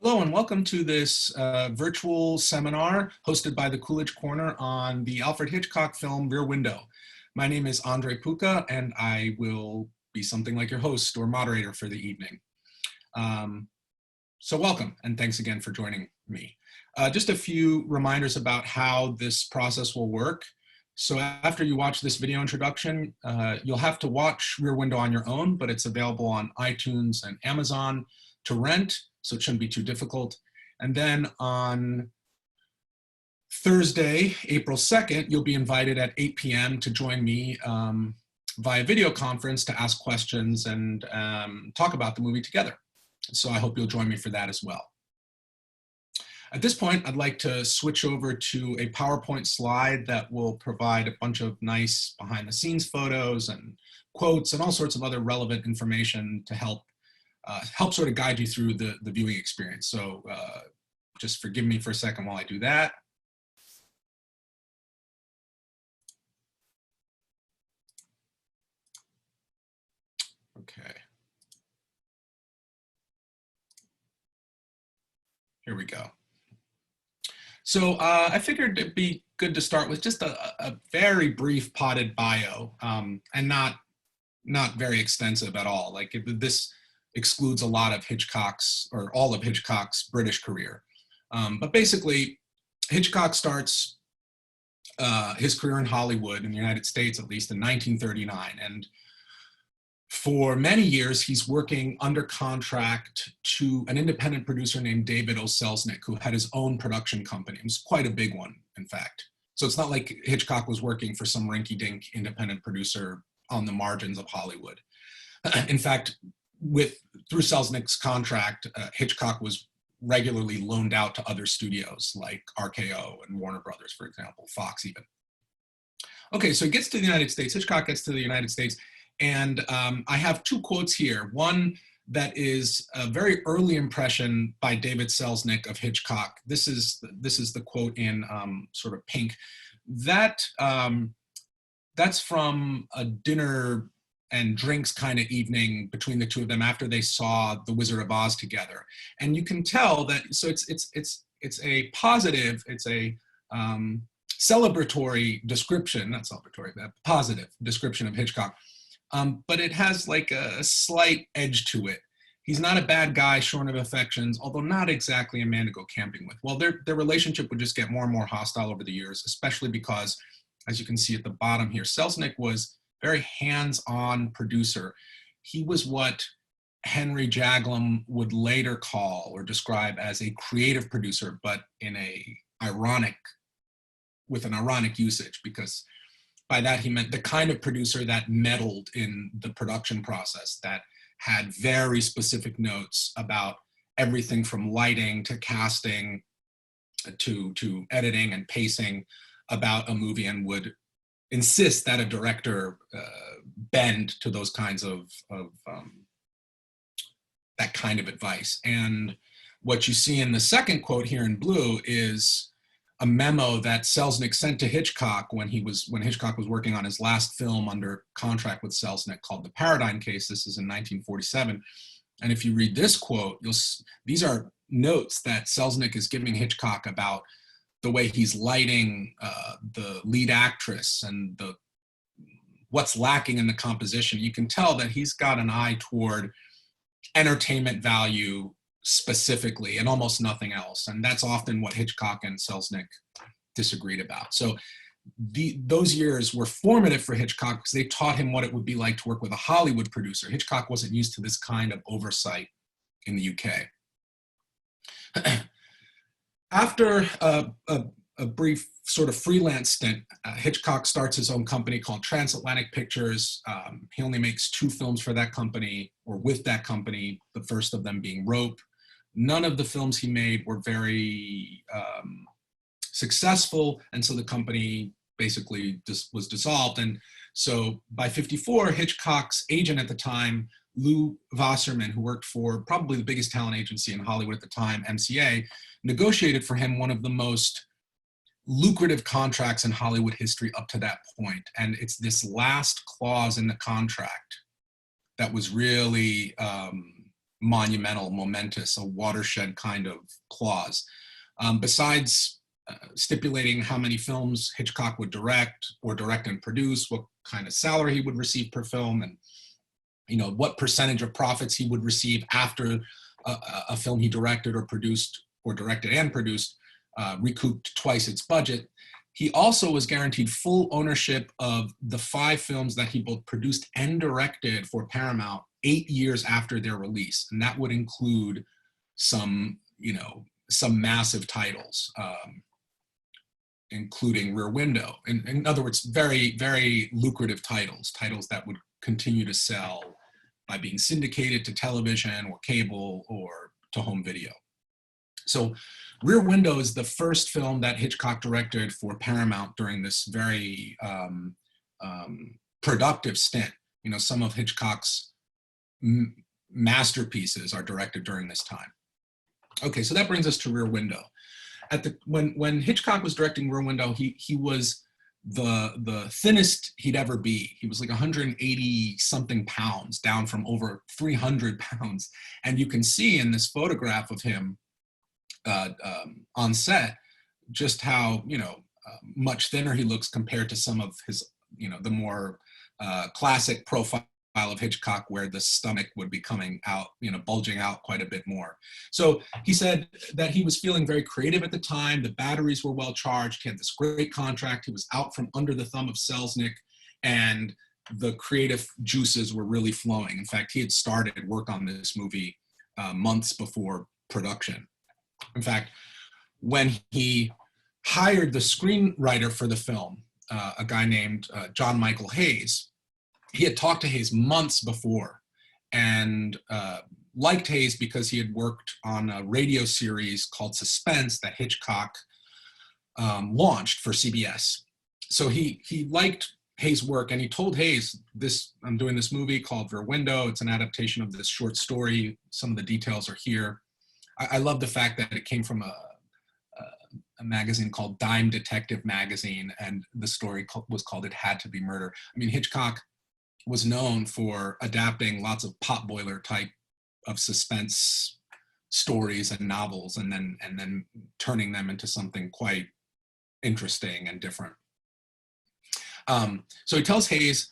Hello and welcome to this virtual seminar hosted by the Coolidge Corner on the Alfred Hitchcock film Rear Window. My name is Andre Puka and I will be something like your host or moderator for the evening. So welcome and thanks again for joining me. Just a few reminders about how this process will work. So after you watch this video introduction, you'll have to watch Rear Window on your own, but it's available on iTunes and Amazon to rent, so it shouldn't be too difficult. And then on Thursday, April 2nd, you'll be invited at 8 p.m. to join me via video conference to ask questions and talk about the movie together. So I hope you'll join me for that as well. At this point, I'd like to switch over to a PowerPoint slide that will provide a bunch of nice behind the scenes photos and quotes and all sorts of other relevant information to help sort of guide you through the viewing experience. So just forgive me for a second while I do that. Okay. Here we go. So I figured it'd be good to start with just a very brief potted bio and not very extensive at all. Like this excludes a lot of Hitchcock's or all of Hitchcock's British career. But basically, Hitchcock starts his career in Hollywood, in the United States at least, in 1939. And for many years, he's working under contract to an independent producer named David O. Selznick, who had his own production company. It was quite a big one, in fact. So it's not like Hitchcock was working for some rinky-dink independent producer on the margins of Hollywood. In fact, through Selznick's contract, Hitchcock was regularly loaned out to other studios like RKO and Warner Brothers, for example, Fox even. Okay, so he gets to the United States. Hitchcock gets to the United States. And I have two quotes here. One that is a very early impression by David Selznick of Hitchcock. This is the quote in sort of pink. That's from a dinner and drinks kind of evening between the two of them after they saw The Wizard of Oz together. And you can tell that, so it's a positive, it's a celebratory description, not celebratory, but positive description of Hitchcock. But it has like a slight edge to it. He's not a bad guy, shorn of affections, although not exactly a man to go camping with. Well, their relationship would just get more and more hostile over the years, especially because, as you can see at the bottom here, Selznick was a very hands-on producer. He was what Henry Jaglom would later call or describe as a creative producer, but with an ironic usage, because by that, he meant the kind of producer that meddled in the production process, that had very specific notes about everything from lighting to casting to editing and pacing about a movie, and would insist that a director bend to those kinds of that kind of advice. And what you see in the second quote here in blue is a memo that Selznick sent to Hitchcock when Hitchcock was working on his last film under contract with Selznick called The Paradigm Case. This is in 1947. And if you read this quote, these are notes that Selznick is giving Hitchcock about the way he's lighting the lead actress and what's lacking in the composition. You can tell that he's got an eye toward entertainment value specifically and almost nothing else. And that's often what Hitchcock and Selznick disagreed about. So those years were formative for Hitchcock because they taught him what it would be like to work with a Hollywood producer. Hitchcock wasn't used to this kind of oversight in the UK. After a brief sort of freelance stint, Hitchcock starts his own company called Transatlantic Pictures. He only makes 2 films for that company, or with that company, the first of them being Rope. None of the films he made were very successful, and so the company basically just was dissolved. And so by 1954, Hitchcock's agent at the time, Lou Wasserman, who worked for probably the biggest talent agency in Hollywood at the time, MCA, negotiated for him one of the most lucrative contracts in Hollywood history up to that point. And it's this last clause in the contract that was really monumental, momentous, a watershed kind of clause. Besides stipulating how many films Hitchcock would direct and produce, what kind of salary he would receive per film, and what percentage of profits he would receive after a film he directed and produced recouped twice its budget. He also was guaranteed full ownership of the 5 films that he both produced and directed for Paramount 8 years after their release. And that would include some massive titles, including Rear Window. In other words, very, very lucrative titles that would continue to sell by being syndicated to television or cable or to home video. So Rear Window is the first film that Hitchcock directed for Paramount during this very productive stint. Some of Hitchcock's masterpieces are directed during this time. Okay, so that brings us to Rear Window. When Hitchcock was directing Rear Window, he was the thinnest he'd ever be. He was like 180 something pounds, down from over 300 pounds. And you can see in this photograph of him on set just how much thinner he looks compared to some of his the more classic profile of Hitchcock, where the stomach would be coming out, bulging out quite a bit more. So he said that he was feeling very creative at the time. The batteries were well charged. He had this great contract. He was out from under the thumb of Selznick, and the creative juices were really flowing. In fact, he had started work on this movie months before production. In fact, when he hired the screenwriter for the film, a guy named John Michael Hayes, he had talked to Hayes months before and liked Hayes because he had worked on a radio series called Suspense that Hitchcock launched for CBS. So he liked Hayes' work, and he told Hayes, I'm doing this movie called Rear Window. It's an adaptation of this short story. Some of the details are here. I love the fact that it came from a magazine called Dime Detective Magazine, and the story was called It Had to Be Murder. I mean, Hitchcock was known for adapting lots of potboiler type of suspense stories and novels, and then turning them into something quite interesting and different. So he tells Hayes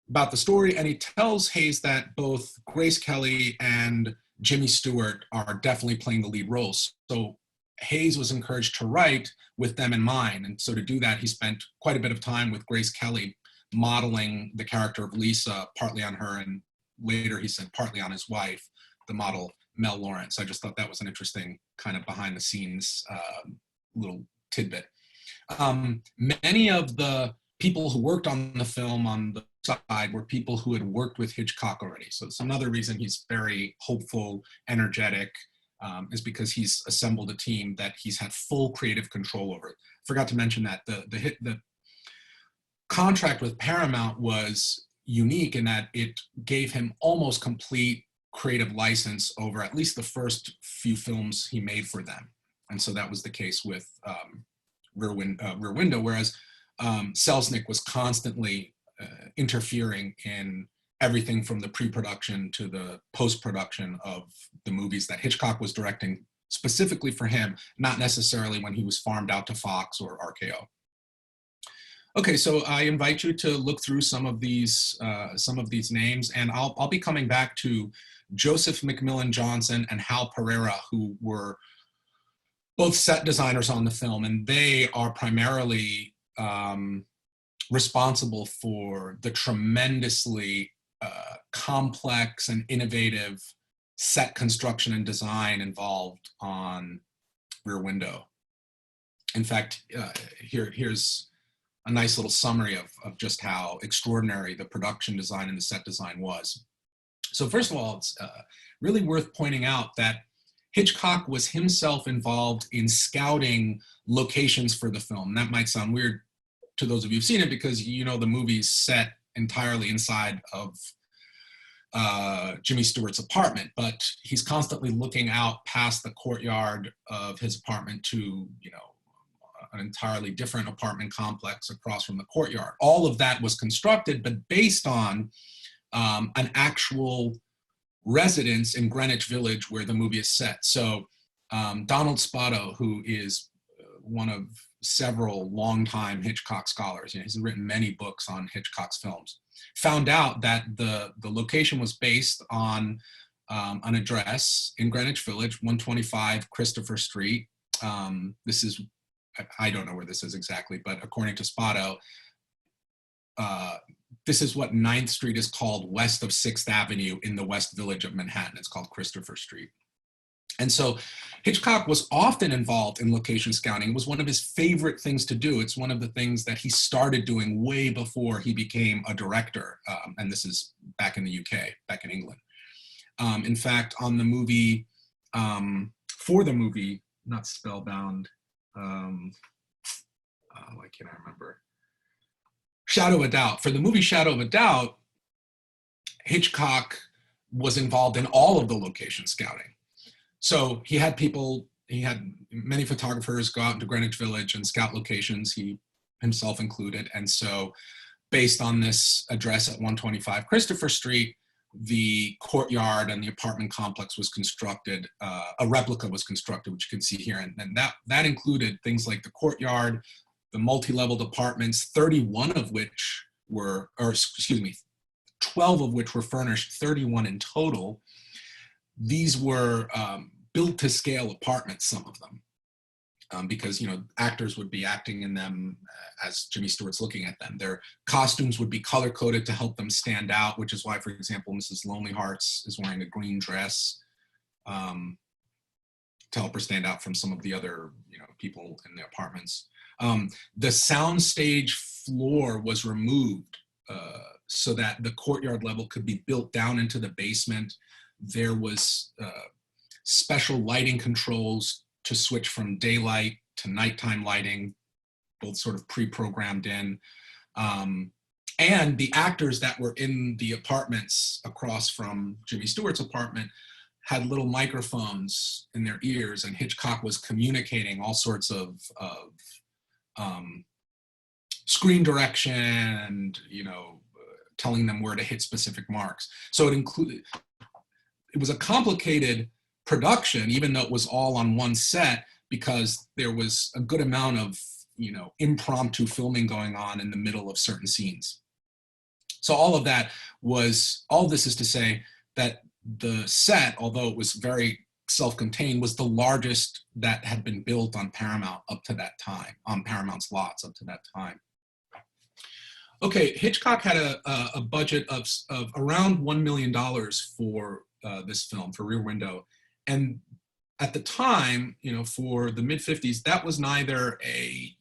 about the story, and he tells Hayes that both Grace Kelly and Jimmy Stewart are definitely playing the lead roles. So Hayes was encouraged to write with them in mind. And so to do that, he spent quite a bit of time with Grace Kelly, modeling the character of Lisa, partly on her, and later he said partly on his wife, the model Mel Lawrence. I just thought that was an interesting kind of behind the scenes little tidbit. Many of the people who worked on the film on the side were people who had worked with Hitchcock already. So it's another reason he's very hopeful, energetic, is because he's assembled a team that he's had full creative control over. Forgot to mention that the contract with Paramount was unique in that it gave him almost complete creative license over at least the first few films he made for them. And so that was the case with Rear Window, whereas Selznick was constantly interfering in everything from the pre-production to the post-production of the movies that Hitchcock was directing specifically for him, not necessarily when he was farmed out to Fox or RKO. Okay, so I invite you to look through some of these names, and I'll be coming back to Joseph McMillan Johnson and Hal Pereira, who were both set designers on the film, and they are primarily responsible for the tremendously complex and innovative set construction and design involved on Rear Window. In fact, here's a nice little summary of just how extraordinary the production design and the set design was. So first of all, it's really worth pointing out that Hitchcock was himself involved in scouting locations for the film. That might sound weird to those of you who've seen it because you know the movie's set entirely inside of Jimmy Stewart's apartment, but he's constantly looking out past the courtyard of his apartment to, you know, an entirely different apartment complex across from the courtyard. All of that was constructed, but based on an actual residence in Greenwich Village where the movie is set. So Donald Spoto, who is one of several longtime Hitchcock scholars, he's written many books on Hitchcock's films, found out that the location was based on an address in Greenwich Village, 125 Christopher Street. This is, I don't know where this is exactly, but according to Spoto, this is what 9th Street is called west of 6th Avenue in the West Village of Manhattan. It's called Christopher Street. And so Hitchcock was often involved in location scouting. It was one of his favorite things to do. It's one of the things that he started doing way before he became a director. And this is back in the UK, back in England. In fact, on the movie, for the movie, not Spellbound, why can't I remember? Shadow of a Doubt. For the movie Shadow of a Doubt, Hitchcock was involved in all of the location scouting. So he had many photographers go out into Greenwich Village and scout locations, he himself included. And so based on this address at 125 Christopher Street, the courtyard and the apartment complex was constructed, a replica was constructed, which you can see here. And that included things like the courtyard, the multi-leveled apartments, 31 of which were, or excuse me, 12 of which were furnished, 31 in total. These were built to scale apartments, some of them, because, actors would be acting in them as Jimmy Stewart's looking at them. Their costumes would be color coded to help them stand out, which is why, for example, Mrs. Lonely Hearts is wearing a green dress to help her stand out from some of the other, people in the apartments. The soundstage floor was removed so that the courtyard level could be built down into the basement. There was special lighting controls to switch from daylight to nighttime lighting, both sort of pre-programmed in. And the actors that were in the apartments across from Jimmy Stewart's apartment had little microphones in their ears, and Hitchcock was communicating all sorts of screen direction and, telling them where to hit specific marks. So it was a complicated production, even though it was all on one set, because there was a good amount of, impromptu filming going on in the middle of certain scenes. So all this is to say that the set, although it was very self-contained, was the largest that had been built on Paramount up to that time, on Paramount's lots up to that time. Okay, Hitchcock had a budget of around $1 million for this film, for Rear Window. And at the time, for the mid-50s, that was neither a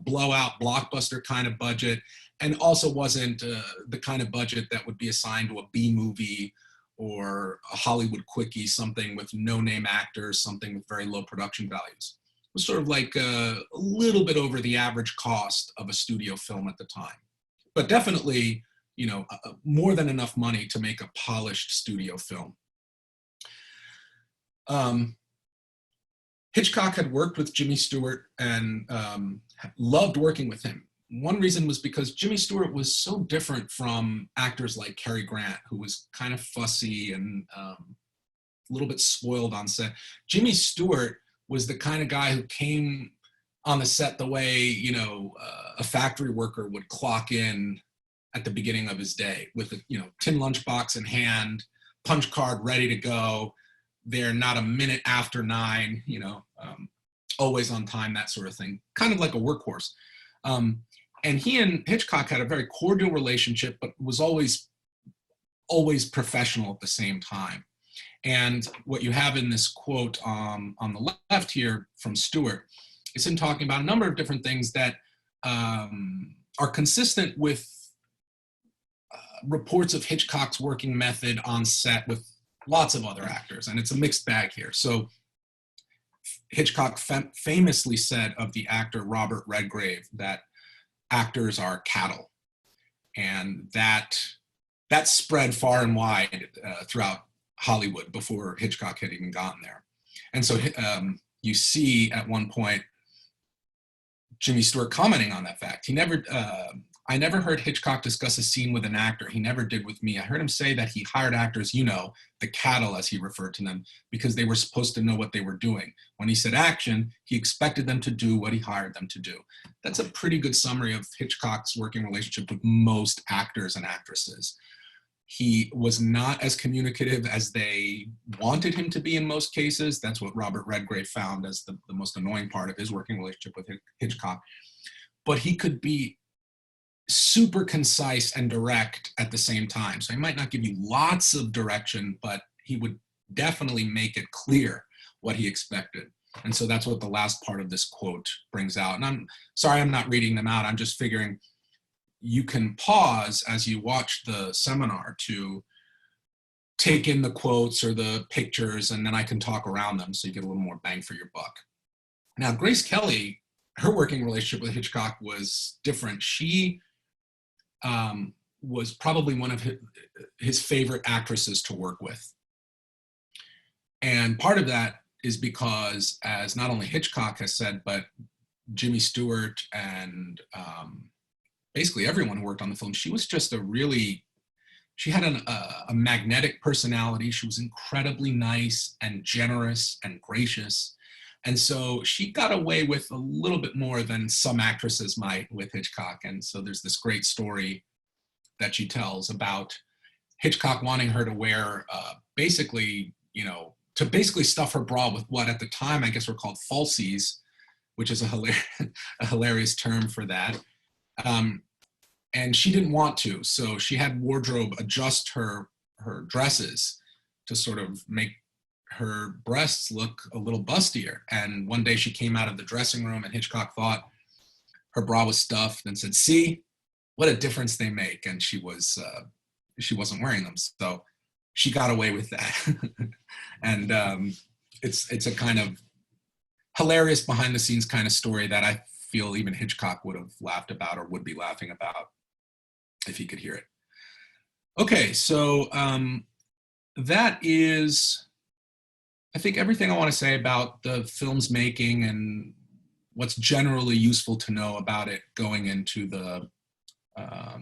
blowout blockbuster kind of budget, and also wasn't the kind of budget that would be assigned to a B movie or a Hollywood quickie, something with no-name actors, something with very low production values. It was sort of like a little bit over the average cost of a studio film at the time, but definitely, more than enough money to make a polished studio film. Hitchcock had worked with Jimmy Stewart and loved working with him. One reason was because Jimmy Stewart was so different from actors like Cary Grant, who was kind of fussy and a little bit spoiled on set. Jimmy Stewart was the kind of guy who came on the set the way, a factory worker would clock in at the beginning of his day with a, tin lunchbox in hand, punch card ready to go. They're not a minute after 9, always on time, that sort of thing, kind of like a workhorse. And he and Hitchcock had a very cordial relationship, but was always professional at the same time. And what you have in this quote on the left here from Stewart is him talking about a number of different things that are consistent with reports of Hitchcock's working method on set with lots of other actors, and it's a mixed bag here. So Hitchcock famously said of the actor Robert Redgrave that actors are cattle, and that spread far and wide throughout Hollywood before Hitchcock had even gotten there. And so you see at one point Jimmy Stewart commenting on that fact. He never I never heard Hitchcock discuss a scene with an actor. He never did with me. I heard him say that he hired actors, you know, the cattle as he referred to them, because they were supposed to know what they were doing. When he said action, he expected them to do what he hired them to do. That's a pretty good summary of Hitchcock's working relationship with most actors and actresses. He was not as communicative as they wanted him to be in most cases. That's what Robert Redgrave found as the most annoying part of his working relationship with Hitchcock. But he could be super concise and direct at the same time. So he might not give you lots of direction, but he would definitely make it clear what he expected. And so that's what the last part of this quote brings out. And I'm sorry I'm not reading them out. I'm just figuring you can pause as you watch the seminar to take in the quotes or the pictures, and then I can talk around them so you get a little more bang for your buck. Now, Grace Kelly, her working relationship with Hitchcock was different. She was probably one of his favorite actresses to work with. And part of that is because, as not only Hitchcock has said, but Jimmy Stewart and basically everyone who worked on the film, she was just she had a magnetic personality. She was incredibly nice and generous and gracious. And so she got away with a little bit more than some actresses might with Hitchcock. And so there's this great story that she tells about Hitchcock wanting her to wear basically, you know, to basically stuff her bra with what at the time I guess were called falsies, which is a hilarious term for that. And she didn't want to, so she had wardrobe adjust her dresses to sort of make her breasts look a little bustier. And one day she came out of the dressing room and Hitchcock thought her bra was stuffed and said, "See, what a difference they make." And she wasn't wearing them, so she got away with that. And it's a kind of hilarious behind the scenes kind of story that I feel even Hitchcock would have laughed about or would be laughing about if he could hear it. Okay, so that is, I think, everything I want to say about the film's making and what's generally useful to know about it going into the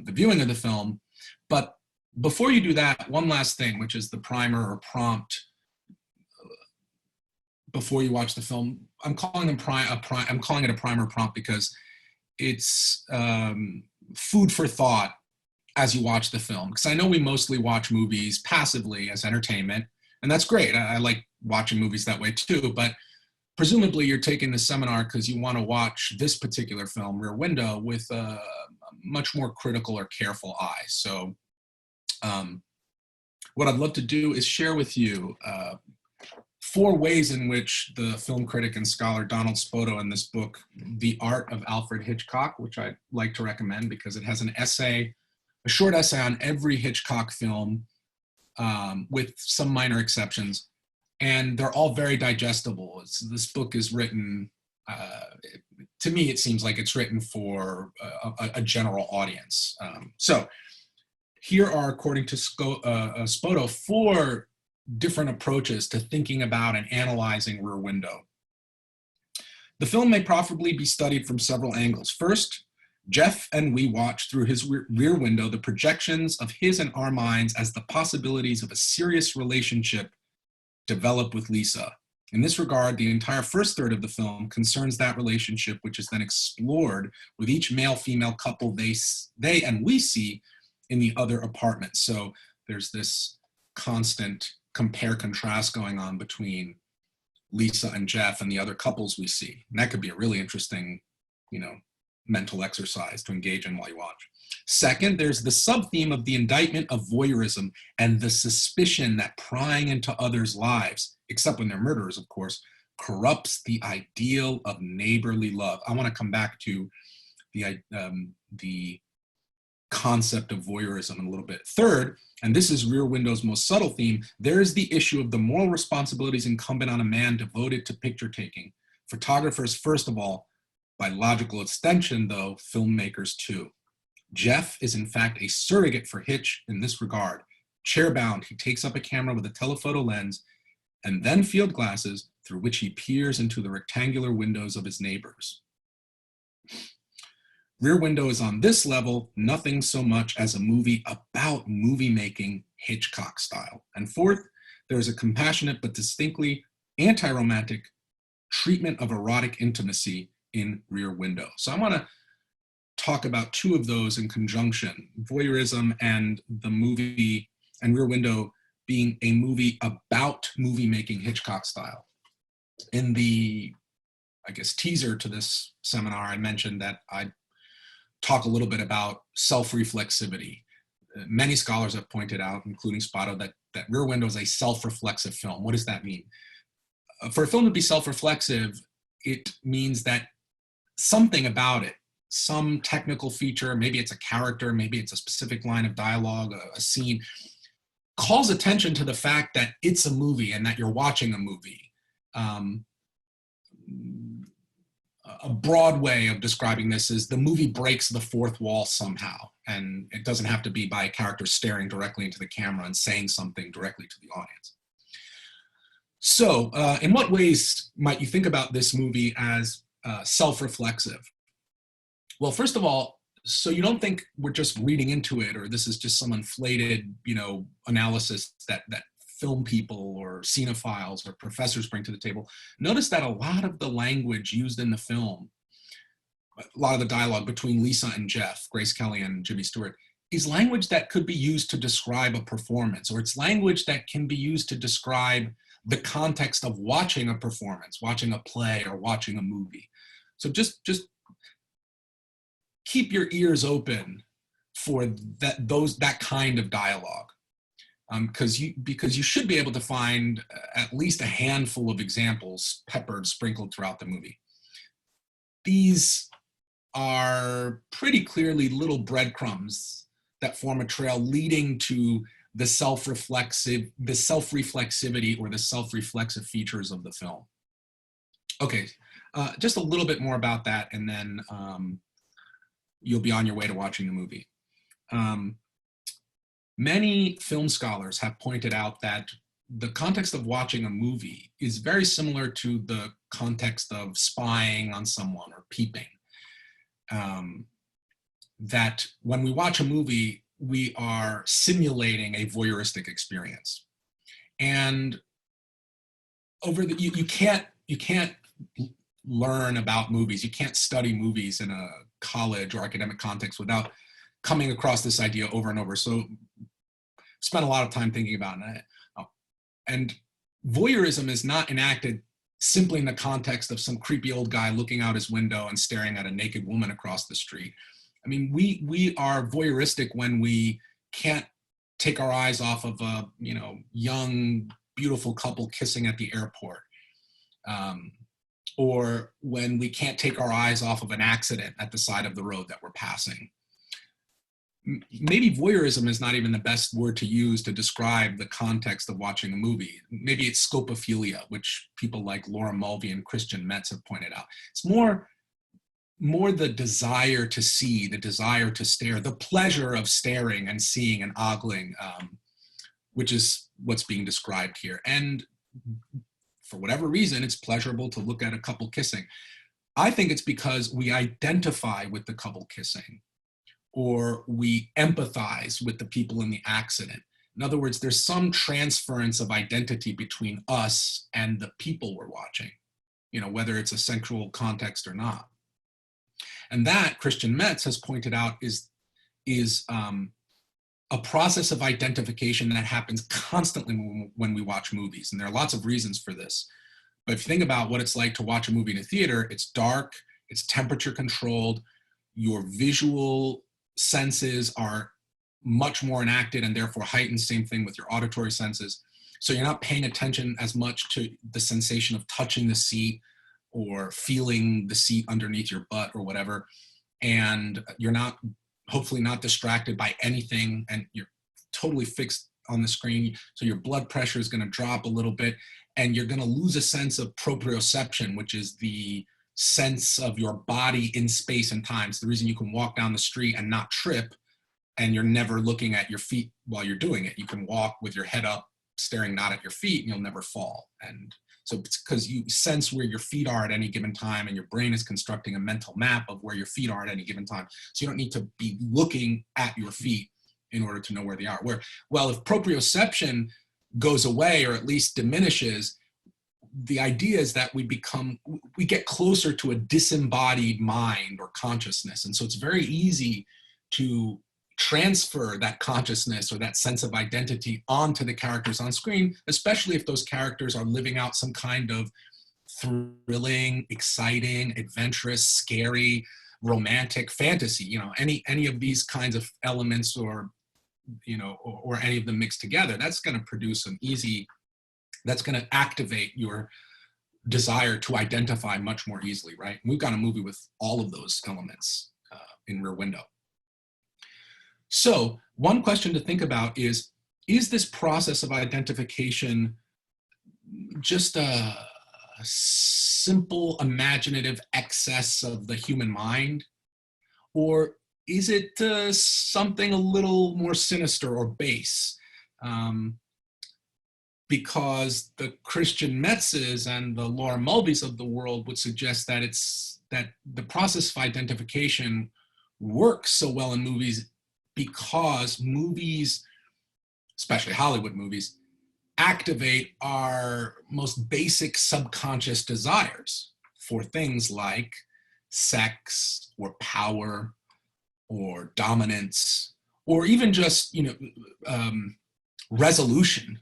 viewing of the film. But before you do that, one last thing, which is the primer or prompt before you watch the film. I'm calling it a primer prompt because it's food for thought as you watch the film. Because I know we mostly watch movies passively as entertainment, and that's great. I like watching movies that way too, but presumably you're taking the seminar because you want to watch this particular film, Rear Window, with a much more critical or careful eye. So what I'd love to do is share with you 4 ways in which the film critic and scholar Donald Spoto in this book, The Art of Alfred Hitchcock, which I'd like to recommend because it has a short essay on every Hitchcock film with some minor exceptions. And they're all very digestible. This book is written, to me, it seems like it's written for a general audience. So here are, according to Spoto, 4 different approaches to thinking about and analyzing Rear Window. The film may profitably be studied from several angles. First, Jeff and we watch through his rear window the projections of his and our minds as the possibilities of a serious relationship develop with Lisa. In this regard, the entire first third of the film concerns that relationship, which is then explored with each male-female couple they and we see in the other apartment. So there's this constant compare-contrast going on between Lisa and Jeff and the other couples we see. And that could be a really interesting, mental exercise to engage in while you watch. Second, there's the sub-theme of the indictment of voyeurism and the suspicion that prying into others' lives, except when they're murderers, of course, corrupts the ideal of neighborly love. I want to come back to the concept of voyeurism in a little bit. Third, and this is Rear Window's most subtle theme, there is the issue of the moral responsibilities incumbent on a man devoted to picture taking. Photographers, first of all, by logical extension, though, filmmakers too. Jeff is in fact a surrogate for Hitch in this regard. Chair-bound, he takes up a camera with a telephoto lens and then field glasses through which he peers into the rectangular windows of his neighbors. Rear Window is on this level, nothing so much as a movie about movie making Hitchcock style. And fourth, there is a compassionate but distinctly anti-romantic treatment of erotic intimacy in Rear Window. So I want to talk about two of those in conjunction, voyeurism and the movie, and Rear Window being a movie about movie making Hitchcock style. In the, I guess, teaser to this seminar, I mentioned that I'd talk a little bit about self-reflexivity. Many scholars have pointed out, including Spotto, that Rear Window is a self-reflexive film. What does that mean? For a film to be self-reflexive, it means that something about it, some technical feature, maybe it's a character, maybe it's a specific line of dialogue, a scene, calls attention to the fact that it's a movie and that you're watching a movie. A broad way of describing this is the movie breaks the fourth wall somehow, and it doesn't have to be by a character staring directly into the camera and saying something directly to the audience. So in what ways might you think about this movie as self-reflexive? Well, first of all, so you don't think we're just reading into it, or this is just some inflated, analysis that film people or cinephiles or professors bring to the table. Notice that a lot of the language used in the film, a lot of the dialogue between Lisa and Jeff, Grace Kelly and Jimmy Stewart, is language that could be used to describe a performance, or it's language that can be used to describe the context of watching a performance, watching a play or watching a movie. So just keep your ears open for that kind of dialogue. Because you should be able to find at least a handful of examples peppered, sprinkled throughout the movie. These are pretty clearly little breadcrumbs that form a trail leading to the self-reflexivity or the self-reflexive features of the film. Okay, just a little bit more about that, and then you'll be on your way to watching the movie. Many film scholars have pointed out that the context of watching a movie is very similar to the context of spying on someone or peeping. That when we watch a movie, we are simulating a voyeuristic experience. And you can't learn about movies, you can't study movies in a college or academic context without coming across this idea over and over. So spent a lot of time thinking about it. And voyeurism is not enacted simply in the context of some creepy old guy looking out his window and staring at a naked woman across the street. I mean, we are voyeuristic when we can't take our eyes off of a young, beautiful couple kissing at the airport. Or when we can't take our eyes off of an accident at the side of the road that we're passing. Maybe voyeurism is not even the best word to use to describe the context of watching a movie. Maybe it's scopophilia, which people like Laura Mulvey and Christian Metz have pointed out. It's more the desire to see, the desire to stare, the pleasure of staring and seeing and ogling, which is what's being described here. And for whatever reason, it's pleasurable to look at a couple kissing. I think it's because we identify with the couple kissing, or we empathize with the people in the accident. In other words, there's some transference of identity between us and the people we're watching, whether it's a sexual context or not. And that, Christian Metz has pointed out, is a process of identification that happens constantly when we watch movies. And there are lots of reasons for this. But if you think about what it's like to watch a movie in a theater, it's dark, it's temperature controlled, your visual senses are much more enacted and therefore heightened. Same thing with your auditory senses. So you're not paying attention as much to the sensation of touching the seat or feeling the seat underneath your butt or whatever. And you're hopefully not distracted by anything, and you're totally fixed on the screen. So your blood pressure is going to drop a little bit, and you're going to lose a sense of proprioception, which is the sense of your body in space and time. It's the reason you can walk down the street and not trip, and you're never looking at your feet while you're doing it. You can walk with your head up, staring not at your feet, and you'll never fall. And So it's because you sense where your feet are at any given time, and your brain is constructing a mental map of where your feet are at any given time. So you don't need to be looking at your feet in order to know where they are. Well, if proprioception goes away, or at least diminishes, the idea is that we get closer to a disembodied mind or consciousness. And so it's very easy to transfer that consciousness or that sense of identity onto the characters on screen, especially if those characters are living out some kind of thrilling, exciting, adventurous, scary, romantic fantasy, any of these kinds of elements, or any of them mixed together. That's going to produce that's going to activate your desire to identify much more easily, right? We've got a movie with all of those elements in Rear Window. So one question to think about is this process of identification just a simple imaginative excess of the human mind? Or is it something a little more sinister or base? Because the Christian Metzes and the Laura Mulveys of the world would suggest that the process of identification works so well in movies because movies, especially Hollywood movies, activate our most basic subconscious desires for things like sex or power or dominance, or even just resolution,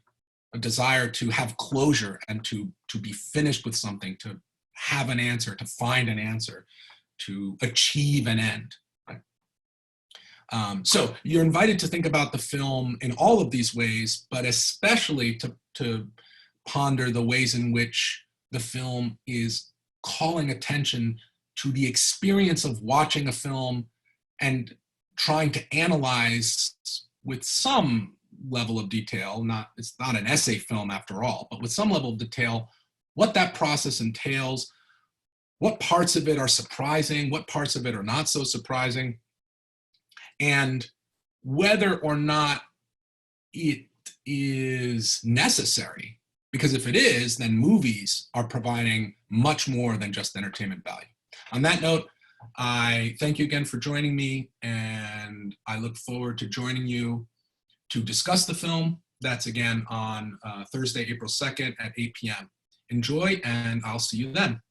a desire to have closure and to be finished with something, to have an answer, to find an answer, to achieve an end. Right? So you're invited to think about the film in all of these ways, but especially to ponder the ways in which the film is calling attention to the experience of watching a film and trying to analyze with some level of detail, it's not an essay film after all, but with some level of detail, what that process entails, what parts of it are surprising, what parts of it are not so surprising, and whether or not it is necessary. Because if it is, then movies are providing much more than just entertainment value. On that note, I thank you again for joining me, and I look forward to joining you to discuss the film. That's again on Thursday, April 2nd at 8 p.m. Enjoy, and I'll see you then.